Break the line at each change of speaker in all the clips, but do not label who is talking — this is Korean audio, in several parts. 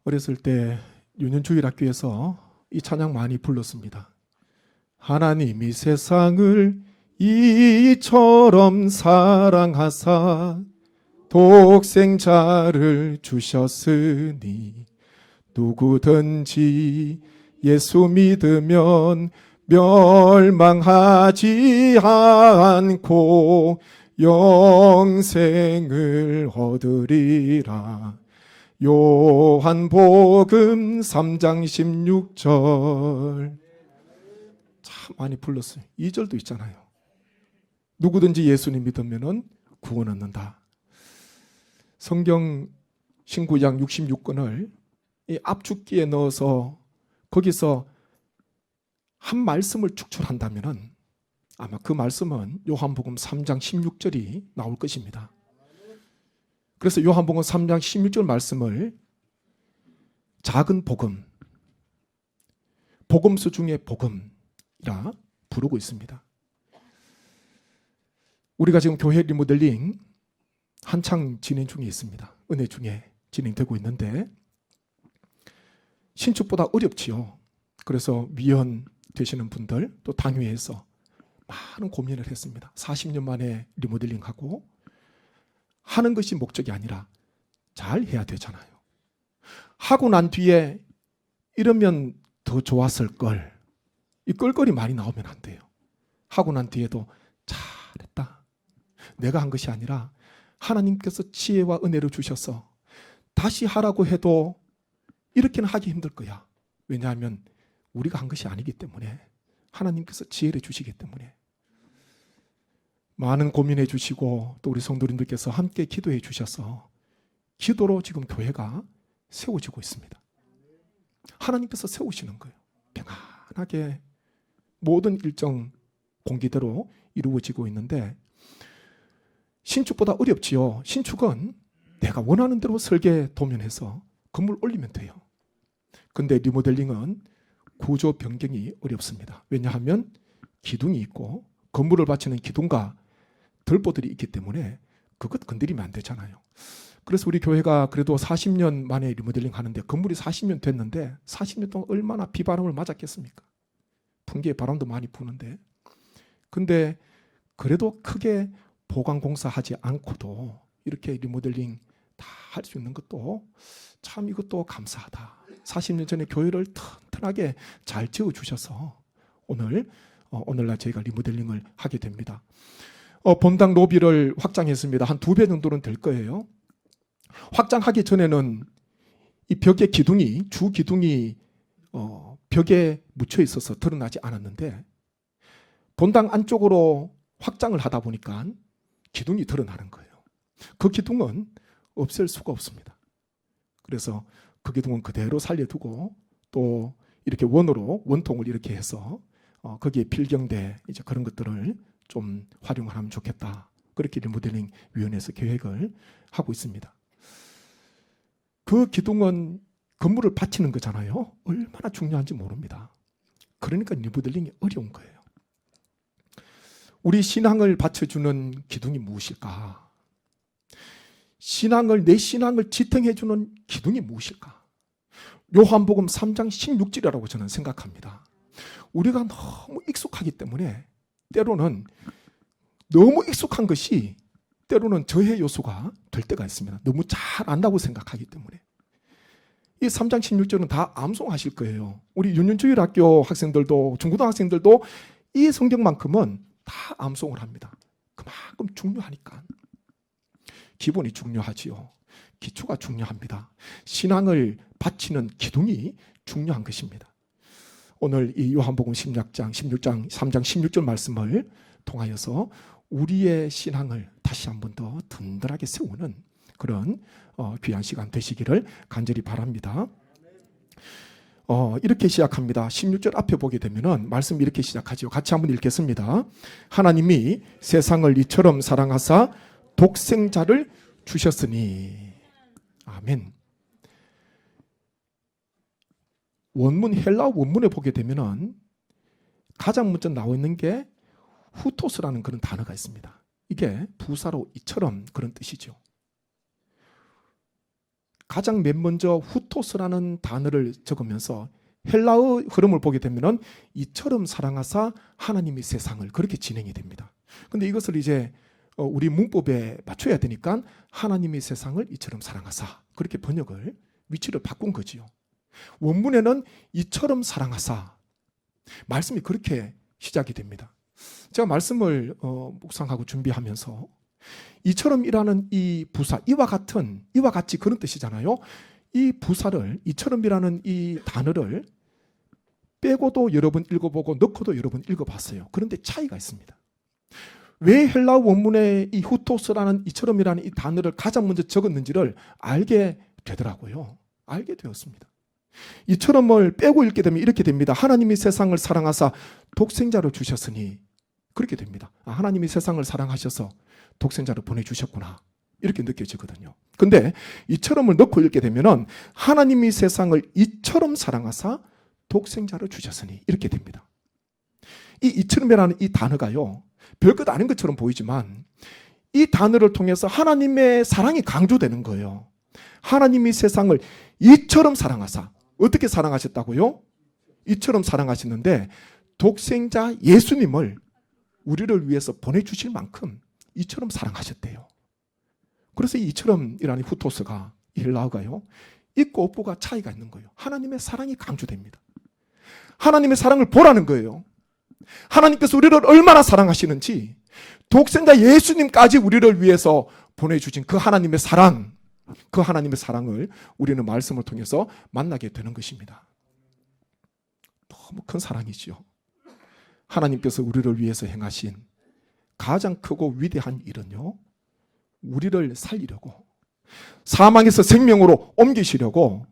어렸을 때 유년주일학교에서 이 찬양 많이 불렀습니다. 하나님이 세상을 이처럼 사랑하사 독생자를 주셨으니 누구든지 예수 믿으면 멸망하지 않고 영생을 얻으리라. 요한복음 3장 16절. 참 많이 불렀어요. 2절도 있잖아요. 누구든지 예수님 믿으면 구원 얻는다. 성경 신구약 66권을 이 앞축기에 넣어서 거기서 한 말씀을 축출한다면 아마 그 말씀은 요한복음 3장 16절이 나올 것입니다. 그래서 요한복음 3장 16절 말씀을 작은 복음, 복음수 중에 복음이라 부르고 있습니다. 우리가 지금 교회 리모델링 한창 진행 중에 있습니다. 은혜 중에 진행되고 있는데 신축보다 어렵지요. 그래서 위원 되시는 분들 또 당회에서 많은 고민을 했습니다. 40년 만에 리모델링하고 하는 것이 목적이 아니라 잘 해야 되잖아요. 하고 난 뒤에 이러면 더 좋았을 걸. 이 껄껄이 많이 나오면 안 돼요. 하고 난 뒤에도 잘했다. 내가 한 것이 아니라 하나님께서 지혜와 은혜를 주셔서 다시 하라고 해도 이렇게는 하기 힘들 거야. 왜냐하면 우리가 한 것이 아니기 때문에 하나님께서 지혜를 주시기 때문에 많은 고민해 주시고 또 우리 성도님들께서 함께 기도해 주셔서 기도로 지금 교회가 세워지고 있습니다. 하나님께서 세우시는 거예요. 평안하게 모든 일정 공기대로 이루어지고 있는데 신축보다 어렵지요. 신축은 내가 원하는 대로 설계 도면해서 건물 올리면 돼요. 근데 리모델링은 구조 변경이 어렵습니다. 왜냐하면 기둥이 있고 건물을 받치는 기둥과 덜보들이 있기 때문에 그것 건드리면 안 되잖아요. 그래서 우리 교회가 그래도 40년 만에 리모델링 하는데 건물이 40년 됐는데 40년 동안 얼마나 비바람을 맞았겠습니까? 풍기의 바람도 많이 부는데 근데 그래도 크게 보강공사하지 않고도 이렇게 리모델링 다 할 수 있는 것도 참 이것도 감사하다. 40년 전에 교회를 튼튼하게 잘 지어주셔서 오늘날 저희가 리모델링을 하게 됩니다. 본당 로비를 확장했습니다. 한 2배 정도는 될 거예요. 확장하기 전에는 이 벽의 기둥이 주 기둥이 벽에 묻혀 있어서 드러나지 않았는데 본당 안쪽으로 확장을 하다 보니까 기둥이 드러나는 거예요. 그 기둥은 없앨 수가 없습니다. 그래서 그 기둥은 그대로 살려두고 또 이렇게 원통을 이렇게 해서 거기에 필경대 이제 그런 것들을 좀 활용을 하면 좋겠다. 그렇게 리모델링 위원회에서 계획을 하고 있습니다. 그 기둥은 건물을 받치는 거잖아요. 얼마나 중요한지 모릅니다. 그러니까 리모델링이 어려운 거예요. 우리 신앙을 받쳐주는 기둥이 무엇일까? 내 신앙을 지탱해주는 기둥이 무엇일까? 요한복음 3장 16절이라고 저는 생각합니다. 우리가 너무 익숙하기 때문에 때로는 너무 익숙한 것이 때로는 저해 요소가 될 때가 있습니다. 너무 잘 안다고 생각하기 때문에. 이 3장 16절은 다 암송하실 거예요. 우리 윤년주일학교 학생들도 중고등학생들도 이 성경만큼은 다 암송을 합니다. 그만큼 중요하니까. 기본이 중요하지요. 기초가 중요합니다. 신앙을 바치는 기둥이 중요한 것입니다. 오늘 이 요한복음 16장 3장 16절 말씀을 통하여서 우리의 신앙을 다시 한 번 더 든든하게 세우는 그런 귀한 시간 되시기를 간절히 바랍니다. 이렇게 시작합니다. 16절 앞에 보게 되면은 말씀 이렇게 시작하죠. 같이 한번 읽겠습니다. 하나님이 세상을 이처럼 사랑하사 독생자를 주셨으니. 아멘. 원문 헬라어 원문에 보게 되면은 가장 먼저 나와 있는 게 후토스라는 그런 단어가 있습니다. 이게 부사로 이처럼 그런 뜻이죠. 가장 맨 먼저 후토스라는 단어를 적으면서 헬라어 흐름을 보게 되면은 이처럼 사랑하사 하나님이 세상을, 그렇게 진행이 됩니다. 근데 이것을 이제 우리 문법에 맞춰야 되니까 하나님이 세상을 이처럼 사랑하사, 그렇게 번역을, 위치를 바꾼 거지요. 원문에는 이처럼 사랑하사, 말씀이 그렇게 시작이 됩니다. 제가 말씀을 묵상하고 준비하면서 이처럼이라는 이 부사, 이와 같이 그런 뜻이잖아요. 이 부사를, 이처럼이라는 이 단어를 빼고도 여러 번 읽어보고 넣고도 여러 번 읽어봤어요. 그런데 차이가 있습니다. 왜 헬라어 원문에 이 후토스라는 이처럼이라는 이 단어를 가장 먼저 적었는지를 알게 되더라고요. 알게 되었습니다. 이처럼을 빼고 읽게 되면 이렇게 됩니다. 하나님이 세상을 사랑하사 독생자를 주셨으니, 그렇게 됩니다. 하나님이 세상을 사랑하셔서 독생자를 보내주셨구나, 이렇게 느껴지거든요. 근데 이처럼을 넣고 읽게 되면은 하나님이 세상을 이처럼 사랑하사 독생자를 주셨으니, 이렇게 됩니다. 이 이처럼이라는 이 단어가요, 별것 아닌 것처럼 보이지만 이 단어를 통해서 하나님의 사랑이 강조되는 거예요. 하나님이 세상을 이처럼 사랑하사, 어떻게 사랑하셨다고요? 이처럼 사랑하시는데 독생자 예수님을 우리를 위해서 보내주실 만큼 이처럼 사랑하셨대요. 그래서 이 이처럼이라는 후토스가, 이 헬라어가요, 있고 없고가 차이가 있는 거예요. 하나님의 사랑이 강조됩니다. 하나님의 사랑을 보라는 거예요. 하나님께서 우리를 얼마나 사랑하시는지, 독생자 예수님까지 우리를 위해서 보내주신 그 하나님의 사랑, 그 하나님의 사랑을 우리는 말씀을 통해서 만나게 되는 것입니다. 너무 큰 사랑이죠. 하나님께서 우리를 위해서 행하신 가장 크고 위대한 일은요, 우리를 살리려고, 사망에서 생명으로 옮기시려고,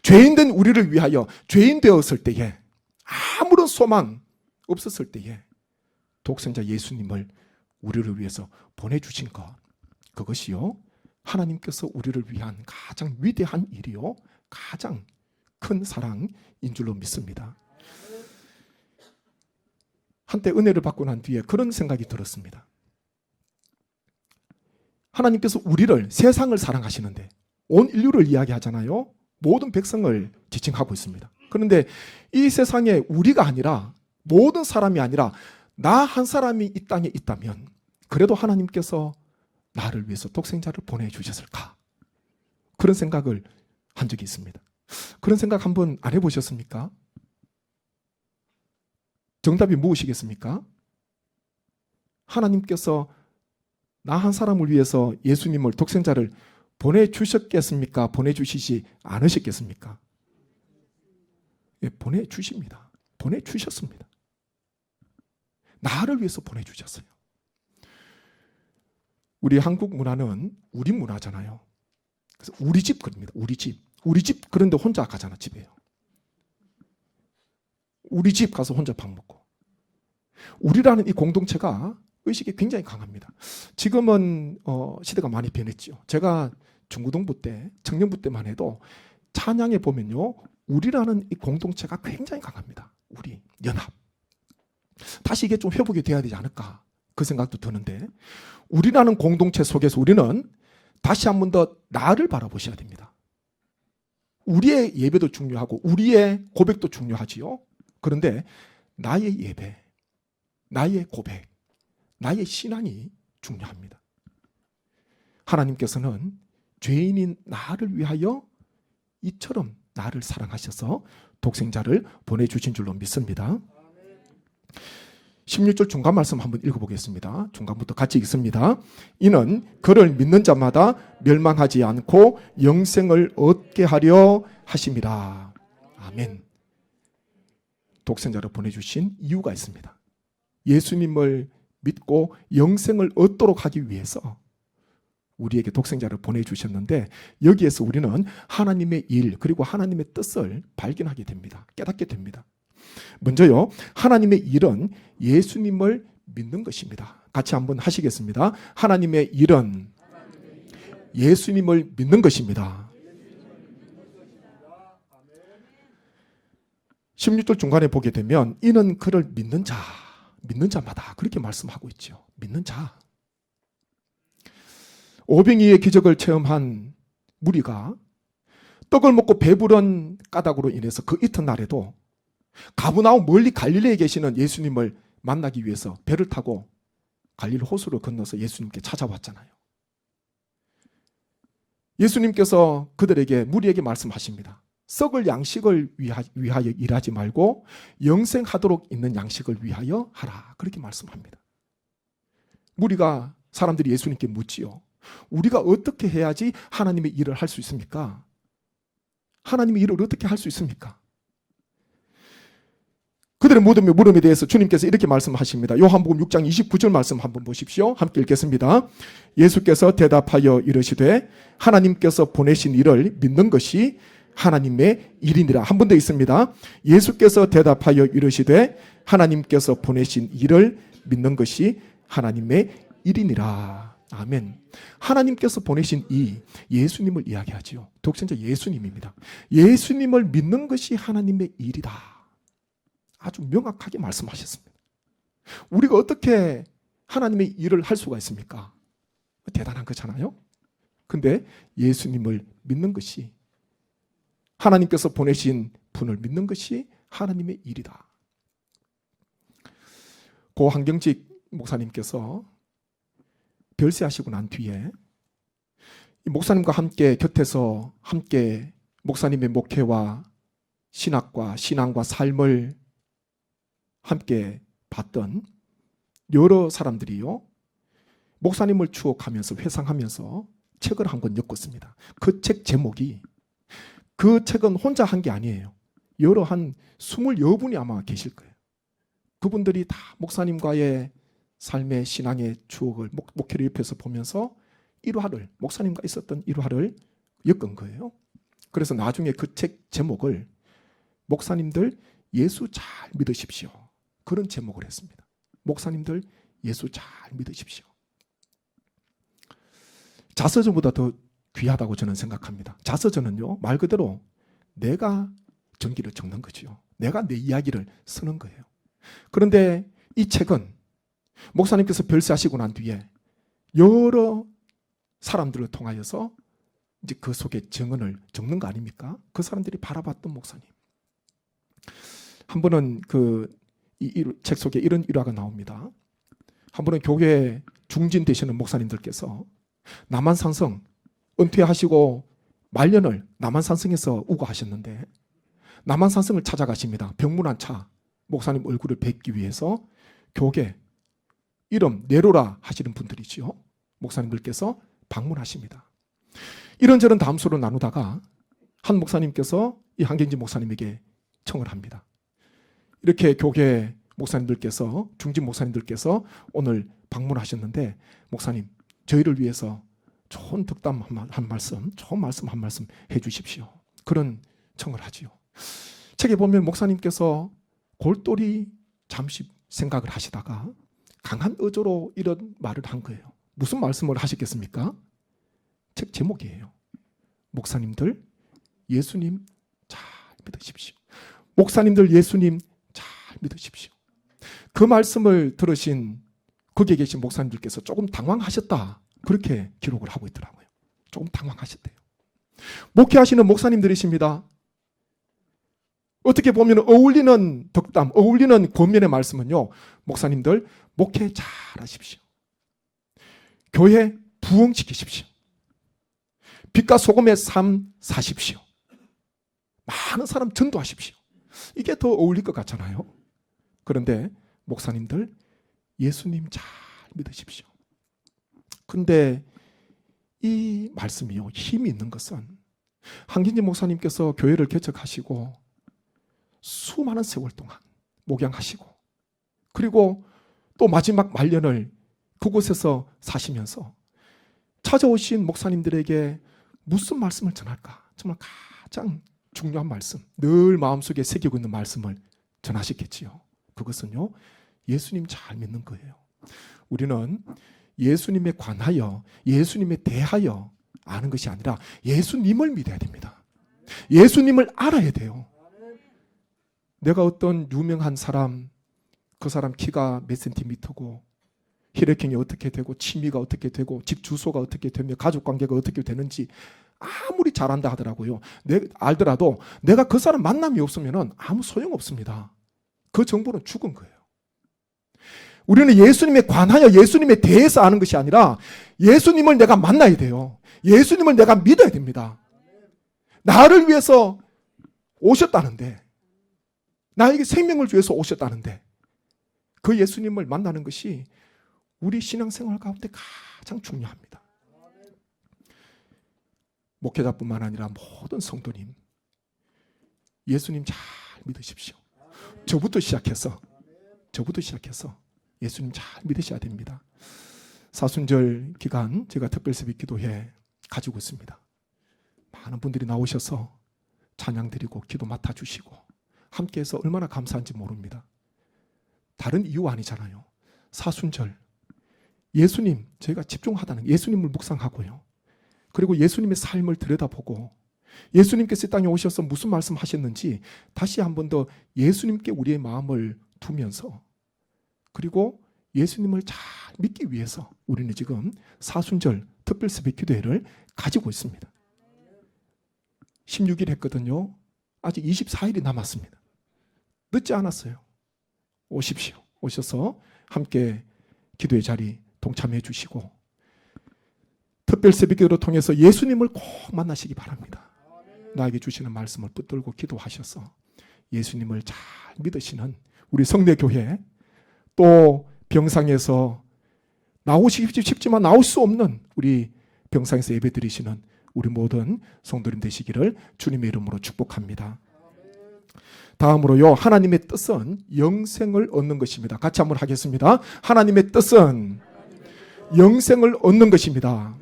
죄인된 우리를 위하여, 죄인 되었을 때에, 아무런 소망 없었을 때에 독생자 예수님을 우리를 위해서 보내주신 것, 그것이요, 하나님께서 우리를 위한 가장 위대한 일이요, 가장 큰 사랑인 줄로 믿습니다. 한때 은혜를 받고 난 뒤에 그런 생각이 들었습니다. 하나님께서 우리를, 세상을 사랑하시는데, 온 인류를 이야기하잖아요. 모든 백성을 지칭하고 있습니다. 그런데 이 세상에 우리가 아니라, 모든 사람이 아니라 나 한 사람이 이 땅에 있다면 그래도 하나님께서 나를 위해서 독생자를 보내주셨을까? 그런 생각을 한 적이 있습니다. 그런 생각 한번 안 해보셨습니까? 정답이 무엇이겠습니까? 하나님께서 나 한 사람을 위해서 예수님을, 독생자를 보내주셨겠습니까? 보내주시지 않으셨겠습니까? 예, 보내주십니다. 보내주셨습니다. 나를 위해서 보내주셨어요. 우리 한국 문화는 우리 문화잖아요. 그래서 우리 집 그럽니다. 우리 집 그런데 혼자 가잖아, 집에요. 우리 집 가서 혼자 밥 먹고. 우리라는 이 공동체가 의식이 굉장히 강합니다. 지금은 시대가 많이 변했죠. 제가 중고등부 때, 청년부 때만 해도 찬양에 보면요, 우리라는 이 공동체가 굉장히 강합니다. 우리 연합. 다시 이게 좀 회복이 돼야 되지 않을까, 그 생각도 드는데, 우리라는 공동체 속에서 우리는 다시 한 번 더 나를 바라보셔야 됩니다. 우리의 예배도 중요하고 우리의 고백도 중요하지요. 그런데 나의 예배, 나의 고백, 나의 신앙이 중요합니다. 하나님께서는 죄인인 나를 위하여 이처럼 나를 사랑하셔서 독생자를 보내주신 줄로 믿습니다. 16절 중간 말씀 한번 읽어보겠습니다. 중간부터 같이 읽습니다. 이는 그를 믿는 자마다 멸망하지 않고 영생을 얻게 하려 하심이라. 아멘. 독생자를 보내주신 이유가 있습니다. 예수님을 믿고 영생을 얻도록 하기 위해서 우리에게 독생자를 보내주셨는데, 여기에서 우리는 하나님의 일, 그리고 하나님의 뜻을 발견하게 됩니다. 깨닫게 됩니다. 먼저요, 하나님의 일은 예수님을 믿는 것입니다. 같이 한번 하시겠습니다. 하나님의 일은 예수님을 믿는 것입니다. 16절 중간에 보게 되면 이는 그를 믿는 자마다, 그렇게 말씀하고 있죠. 믿는 자. 오병이의 기적을 체험한 무리가 떡을 먹고 배부른 까닭으로 인해서 그 이튿날에도 가브나움 멀리 갈릴리에 계시는 예수님을 만나기 위해서 배를 타고 갈릴리 호수를 건너서 예수님께 찾아왔잖아요. 예수님께서 그들에게, 무리에게 말씀하십니다. 썩을 양식을 위하여 일하지 말고 영생하도록 있는 양식을 위하여 하라. 그렇게 말씀합니다. 무리가, 사람들이 예수님께 묻지요. 우리가 어떻게 해야지 하나님의 일을 할 수 있습니까? 하나님의 일을 어떻게 할 수 있습니까? 그들의 물음에 대해서 주님께서 이렇게 말씀하십니다. 요한복음 6장 29절 말씀 한번 보십시오. 함께 읽겠습니다. 예수께서 대답하여 이르시되 하나님께서 보내신 일을 믿는 것이 하나님의 일이니라. 한 번 더 있습니다. 예수께서 대답하여 이르시되 하나님께서 보내신 일을 믿는 것이 하나님의 일이니라. 아멘. 하나님께서 보내신 이 예수님을 이야기하지요. 독생자 예수님입니다. 예수님을 믿는 것이 하나님의 일이다. 아주 명확하게 말씀하셨습니다. 우리가 어떻게 하나님의 일을 할 수가 있습니까? 대단한 거잖아요. 근데 예수님을 믿는 것이, 하나님께서 보내신 분을 믿는 것이 하나님의 일이다. 고 한경직 목사님께서 별세하시고 난 뒤에 이 목사님과 함께 곁에서 함께 목사님의 목회와 신학과 신앙과 삶을 함께 봤던 여러 사람들이요, 목사님을 추억하면서 회상하면서 책을 한 권 엮었습니다. 그 책 제목이, 그 책은 혼자 한 게 아니에요. 여러 한 20여분이 아마 계실 거예요. 그분들이 다 목사님과의 삶의 신앙의 추억을, 목회를 옆에서 보면서 일화를, 목사님과 있었던 일화를 엮은 거예요. 그래서 나중에 그 책 제목을 목사님들 예수 잘 믿으십시오, 그런 제목을 했습니다. 목사님들 예수 잘 믿으십시오. 자서전보다 더 귀하다고 저는 생각합니다. 자서전은요, 말 그대로 내가 전기를 적는 거죠. 내가 내 이야기를 쓰는 거예요. 그런데 이 책은 목사님께서 별세하시고 난 뒤에 여러 사람들을 통하여서 이제 그 속에 증언을 적는 거 아닙니까? 그 사람들이 바라봤던 목사님. 한 번은 이 책 속에 이런 일화가 나옵니다. 한 번은 교회 중진 되시는 목사님들께서 남한산성 은퇴하시고 말년을 남한산성에서 우거하셨는데, 남한산성을 찾아가십니다. 병문안 차 목사님 얼굴을 뵙기 위해서 교계 이름 네로라 하시는 분들이지요. 목사님들께서 방문하십니다. 이런저런 담소를 나누다가 한 목사님께서 이 한경진 목사님에게 청을 합니다. 이렇게 교계 목사님들께서, 중진 목사님들께서 오늘 방문하셨는데, 목사님 저희를 위해서 좋은 덕담 한 말씀, 좋은 말씀 한 말씀 해주십시오. 그런 청을 하지요. 책에 보면 목사님께서 골똘히 잠시 생각을 하시다가 강한 어조로 이런 말을 한 거예요. 무슨 말씀을 하셨겠습니까? 책 제목이에요. 목사님들 예수님 잘 믿으십시오. 목사님들 예수님 잘 믿으십시오. 그 말씀을 들으신 거기에 계신 목사님들께서 조금 당황하셨다, 그렇게 기록을 하고 있더라고요. 조금 당황하셨대요. 목회하시는 목사님들이십니다. 어떻게 보면 어울리는 덕담, 어울리는 권면의 말씀은요, 목사님들 목회 잘 하십시오. 교회 부흥시키십시오. 빛과 소금의 삶 사십시오. 많은 사람 전도하십시오. 이게 더 어울릴 것 같잖아요. 그런데 목사님들 예수님 잘 믿으십시오. 근데 이 말씀이요, 힘이 있는 것은 한경진 목사님께서 교회를 개척하시고 수많은 세월 동안 목양하시고, 그리고 또 마지막 말년을 그곳에서 사시면서 찾아오신 목사님들에게 무슨 말씀을 전할까? 정말 가장 중요한 말씀, 늘 마음속에 새기고 있는 말씀을 전하셨겠지요. 그것은요, 예수님 잘 믿는 거예요. 우리는 예수님에 관하여, 예수님에 대하여 아는 것이 아니라 예수님을 믿어야 됩니다. 예수님을 알아야 돼요. 내가 어떤 유명한 사람, 그 사람 키가 몇 센티미터고, 혈액형이 어떻게 되고, 취미가 어떻게 되고, 집 주소가 어떻게 되며, 가족관계가 어떻게 되는지 아무리 잘한다 하더라고요. 알더라도 내가 그 사람 만남이 없으면 아무 소용없습니다. 그 정보는 죽은 거예요. 우리는 예수님에 관하여 예수님에 대해서 아는 것이 아니라 예수님을 내가 만나야 돼요. 예수님을 내가 믿어야 됩니다. 나를 위해서 오셨다는데, 나에게 생명을 위해서 오셨다는데, 그 예수님을 만나는 것이 우리 신앙생활 가운데 가장 중요합니다. 목회자뿐만 아니라 모든 성도님, 예수님 잘 믿으십시오. 저부터 시작해서 예수님 잘 믿으셔야 됩니다. 사순절 기간 제가 특별새벽 기도회 가지고 있습니다. 많은 분들이 나오셔서 찬양 드리고 기도 맡아주시고 함께해서 얼마나 감사한지 모릅니다. 다른 이유 아니잖아요. 사순절 예수님, 저희가 집중하다는 예수님을 묵상하고요. 그리고 예수님의 삶을 들여다보고 예수님께서 이 땅에 오셔서 무슨 말씀하셨는지 다시 한 번 더 예수님께 우리의 마음을 두면서, 그리고 예수님을 잘 믿기 위해서 우리는 지금 사순절 특별새벽 기도회를 가지고 있습니다. 16일 했거든요. 아직 24일이 남았습니다. 늦지 않았어요. 오십시오. 오셔서 함께 기도의 자리 동참해 주시고 특별새벽 기도를 통해서 예수님을 꼭 만나시기 바랍니다. 나에게 주시는 말씀을 붙들고 기도하셔서 예수님을 잘 믿으시는 우리 성내교회, 또 병상에서 나오시기 쉽지만 나올 수 없는 우리 병상에서 예배 드리시는 우리 모든 성도님 되시기를 주님의 이름으로 축복합니다. 다음으로요, 하나님의 뜻은 영생을 얻는 것입니다. 같이 한번 하겠습니다. 하나님의 뜻은 영생을 얻는 것입니다.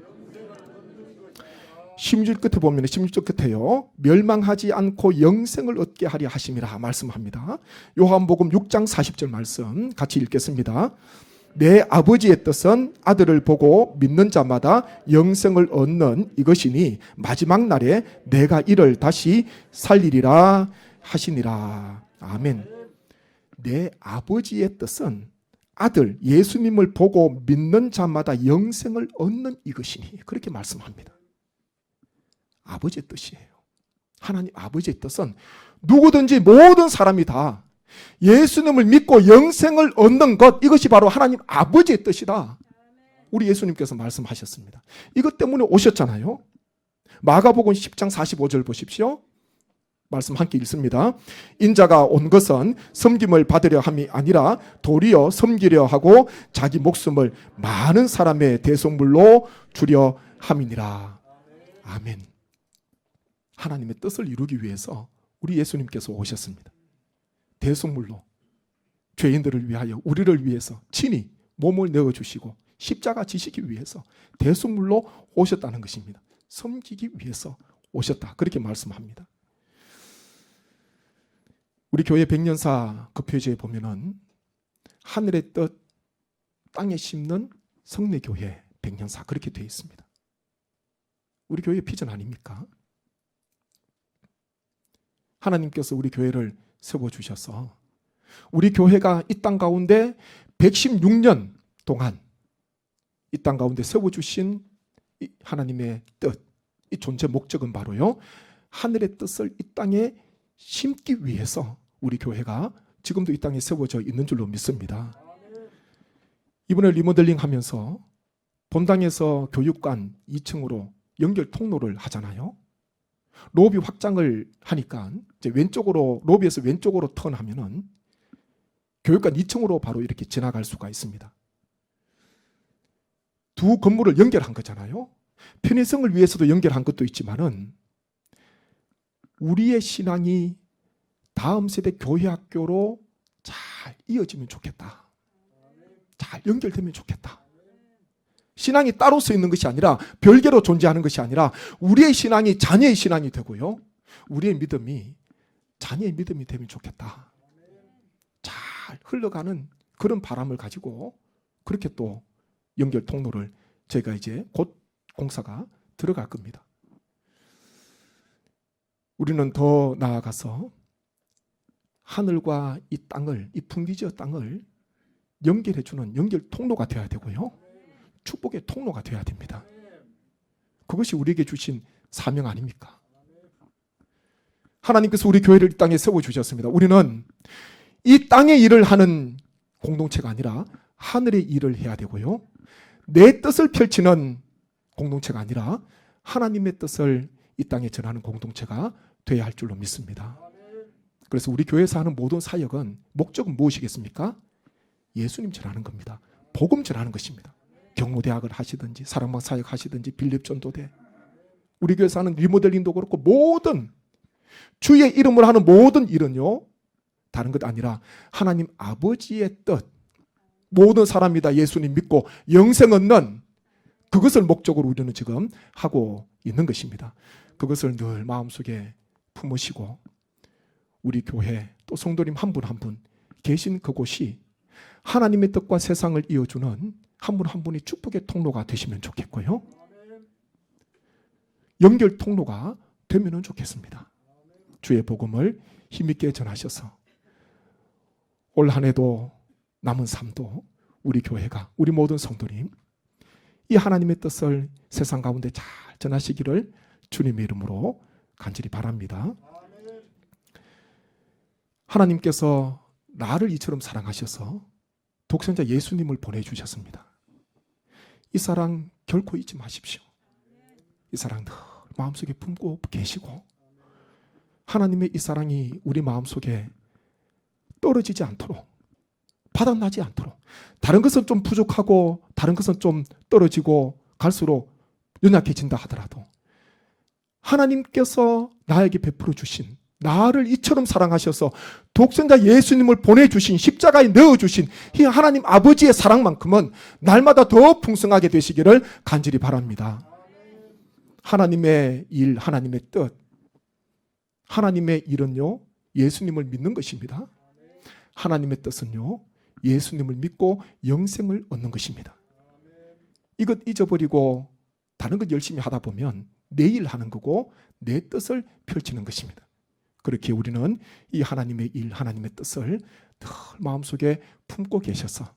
16절 끝에 보면 16절 끝에요, 멸망하지 않고 영생을 얻게 하려 하심이라 말씀합니다. 요한복음 6장 40절 말씀 같이 읽겠습니다. 내 아버지의 뜻은 아들을 보고 믿는 자마다 영생을 얻는 이것이니 마지막 날에 내가 이를 다시 살리리라 하시니라. 아멘. 내 아버지의 뜻은 아들 예수님을 보고 믿는 자마다 영생을 얻는 이것이니, 그렇게 말씀합니다. 아버지의 뜻이에요. 하나님 아버지의 뜻은 누구든지 모든 사람이 다 예수님을 믿고 영생을 얻는 것, 이것이 바로 하나님 아버지의 뜻이다. 우리 예수님께서 말씀하셨습니다. 이것 때문에 오셨잖아요. 마가복음 10장 45절 보십시오. 말씀 함께 읽습니다. 인자가 온 것은 섬김을 받으려 함이 아니라 도리어 섬기려 하고 자기 목숨을 많은 사람의 대속물로 주려 함이니라. 아멘. 하나님의 뜻을 이루기 위해서 우리 예수님께서 오셨습니다. 대속물로 죄인들을 위하여, 우리를 위해서 친히 몸을 내어주시고 십자가 지시기 위해서 대속물로 오셨다는 것입니다. 섬기기 위해서 오셨다, 그렇게 말씀합니다. 우리 교회 백년사 그 표지에 보면은 하늘의 뜻 땅에 심는 성내교회 백년사, 그렇게 되어 있습니다. 우리 교회의 비전 아닙니까? 하나님께서 우리 교회를 세워주셔서 우리 교회가 이 땅 가운데 116년 동안 이 땅 가운데 세워주신 하나님의 뜻, 이 존재 목적은 바로요, 하늘의 뜻을 이 땅에 심기 위해서 우리 교회가 지금도 이 땅에 세워져 있는 줄로 믿습니다. 이번에 리모델링 하면서 본당에서 교육관 2층으로 연결 통로를 하잖아요. 로비 확장을 하니까 이제 왼쪽으로, 로비에서 왼쪽으로 턴하면은 교육관 2층으로 바로 이렇게 지나갈 수가 있습니다. 두 건물을 연결한 거잖아요. 편의성을 위해서도 연결한 것도 있지만은 우리의 신앙이 다음 세대 교회 학교로 잘 이어지면 좋겠다. 잘 연결되면 좋겠다. 신앙이 따로서 있는 것이 아니라, 별개로 존재하는 것이 아니라 우리의 신앙이 자녀의 신앙이 되고요, 우리의 믿음이 자녀의 믿음이 되면 좋겠다. 잘 흘러가는 그런 바람을 가지고 그렇게 또 연결 통로를 저희가 이제 곧 공사가 들어갈 겁니다. 우리는 더 나아가서 하늘과 이 땅을, 이 풍기지어 땅을 연결해주는 연결 통로가 되어야 되고요, 축복의 통로가 되어야 됩니다. 그것이 우리에게 주신 사명 아닙니까? 하나님께서 우리 교회를 이 땅에 세워주셨습니다. 우리는 이 땅의 일을 하는 공동체가 아니라 하늘의 일을 해야 되고요. 내 뜻을 펼치는 공동체가 아니라 하나님의 뜻을 이 땅에 전하는 공동체가 되어야 할 줄로 믿습니다. 그래서 우리 교회에서 하는 모든 사역은 목적은 무엇이겠습니까? 예수님 전하는 겁니다. 복음 전하는 것입니다. 경로대학을 하시든지 사랑방 사역 하시든지 빌립전도대, 우리 교회에서 하는 리모델링도 그렇고 모든 주의 이름으로 하는 모든 일은요, 다른 것 아니라 하나님 아버지의 뜻, 모든 사람이 다 예수님 믿고 영생 얻는 그것을 목적으로 우리는 지금 하고 있는 것입니다. 그것을 늘 마음속에 품으시고 우리 교회 또 성도님 한 분 한 분 계신 그곳이 하나님의 뜻과 세상을 이어주는 한 분 한 분이 축복의 통로가 되시면 좋겠고요. 연결 통로가 되면 좋겠습니다. 주의 복음을 힘있게 전하셔서 올 한 해도 남은 삶도 우리 교회가, 우리 모든 성도님 이 하나님의 뜻을 세상 가운데 잘 전하시기를 주님의 이름으로 간절히 바랍니다. 하나님께서 나를 이처럼 사랑하셔서 독생자 예수님을 보내주셨습니다. 이 사랑 결코 잊지 마십시오. 이 사랑 늘 마음속에 품고 계시고 하나님의 이 사랑이 우리 마음속에 떨어지지 않도록, 바닥나지 않도록, 다른 것은 좀 부족하고 다른 것은 좀 떨어지고 갈수록 연약해진다 하더라도 하나님께서 나에게 베풀어 주신, 나를 이처럼 사랑하셔서 독생자 예수님을 보내주신, 십자가에 넣어주신 이 하나님 아버지의 사랑만큼은 날마다 더 풍성하게 되시기를 간절히 바랍니다. 하나님의 일, 하나님의 뜻, 하나님의 일은요, 예수님을 믿는 것입니다. 하나님의 뜻은요, 예수님을 믿고 영생을 얻는 것입니다. 이것 잊어버리고 다른 것 열심히 하다 보면 내 일 하는 거고 내 뜻을 펼치는 것입니다. 그렇게 우리는 이 하나님의 일, 하나님의 뜻을 늘 마음속에 품고 계셔서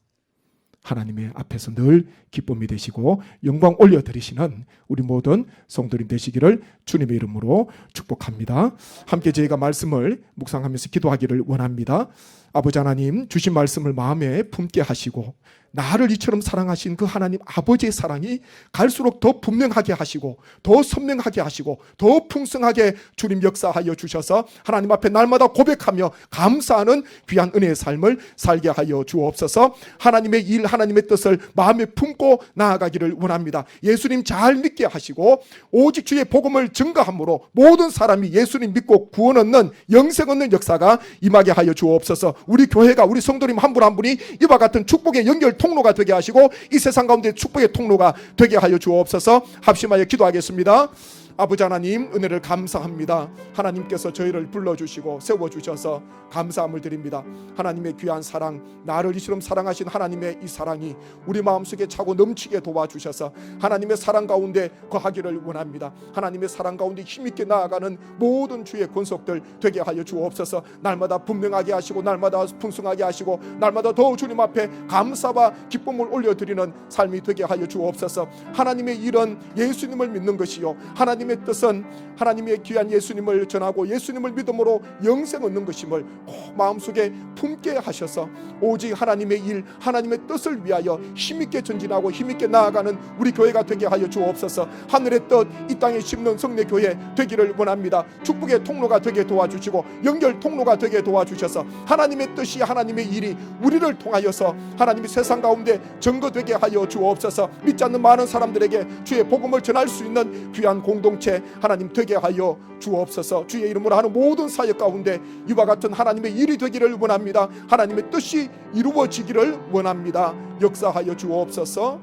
하나님의 앞에서 늘 기쁨이 되시고 영광 올려드리시는 우리 모든 성도님 되시기를 주님의 이름으로 축복합니다. 함께 저희가 말씀을 묵상하면서 기도하기를 원합니다. 아버지 하나님, 주신 말씀을 마음에 품게 하시고 나를 이처럼 사랑하신 그 하나님 아버지의 사랑이 갈수록 더 분명하게 하시고 더 선명하게 하시고 더 풍성하게 주님 역사하여 주셔서 하나님 앞에 날마다 고백하며 감사하는 귀한 은혜의 삶을 살게 하여 주옵소서. 하나님의 일, 하나님의 뜻을 마음에 품고 나아가기를 원합니다. 예수님 잘 믿게 하시고 오직 주의 복음을 증거함으로 모든 사람이 예수님 믿고 구원 얻는, 영생 얻는 역사가 임하게 하여 주옵소서. 우리 교회가, 우리 성도님 한 분 한 분이 이와 같은 축복의 연결 통로가 되게 하시고 이 세상 가운데 축복의 통로가 되게 하여 주옵소서. 합심하여 기도하겠습니다. 아버지 하나님, 은혜를 감사합니다. 하나님께서 저희를 불러주시고 세워주셔서 감사함을 드립니다. 하나님의 귀한 사랑, 나를 이처럼 사랑하신 하나님의 이 사랑이 우리 마음속에 차고 넘치게 도와주셔서 하나님의 사랑 가운데 거하기를 원합니다. 하나님의 사랑 가운데 힘있게 나아가는 모든 주의 권속들 되게 하여 주옵소서. 날마다 분명하게 하시고 날마다 풍성하게 하시고 날마다 더 주님 앞에 감사와 기쁨을 올려드리는 삶이 되게 하여 주옵소서. 하나님의 일은 예수님을 믿는 것이요, 하나님의 뜻은 하나님의 귀한 예수님을 전하고 예수님을 믿음으로 영생 얻는 것임을 꼭 마음속에 품게 하셔서 오직 하나님의 일, 하나님의 뜻을 위하여 힘있게 전진하고 힘있게 나아가는 우리 교회가 되게 하여 주옵소서. 하늘의 뜻 이 땅에 심는 성례교회 되기를 원합니다. 축복의 통로가 되게 도와주시고 연결 통로가 되게 도와주셔서 하나님의 뜻이, 하나님의 일이 우리를 통하여서 하나님이 세상 가운데 증거되게 하여 주옵소서. 믿지 않는 많은 사람들에게 주의 복음을 전할 수 있는 귀한 공동체 하나님 되게 하여 주옵소서. 주의 이름으로 하는 모든 사역 가운데 이와 같은 하나님의 일이 되기를 원합니다. 하나님의 뜻이 이루어지기를 원합니다. 역사하여 주옵소서.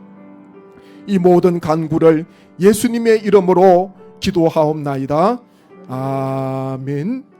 이 모든 간구를 예수님의 이름으로 기도하옵나이다. 아멘.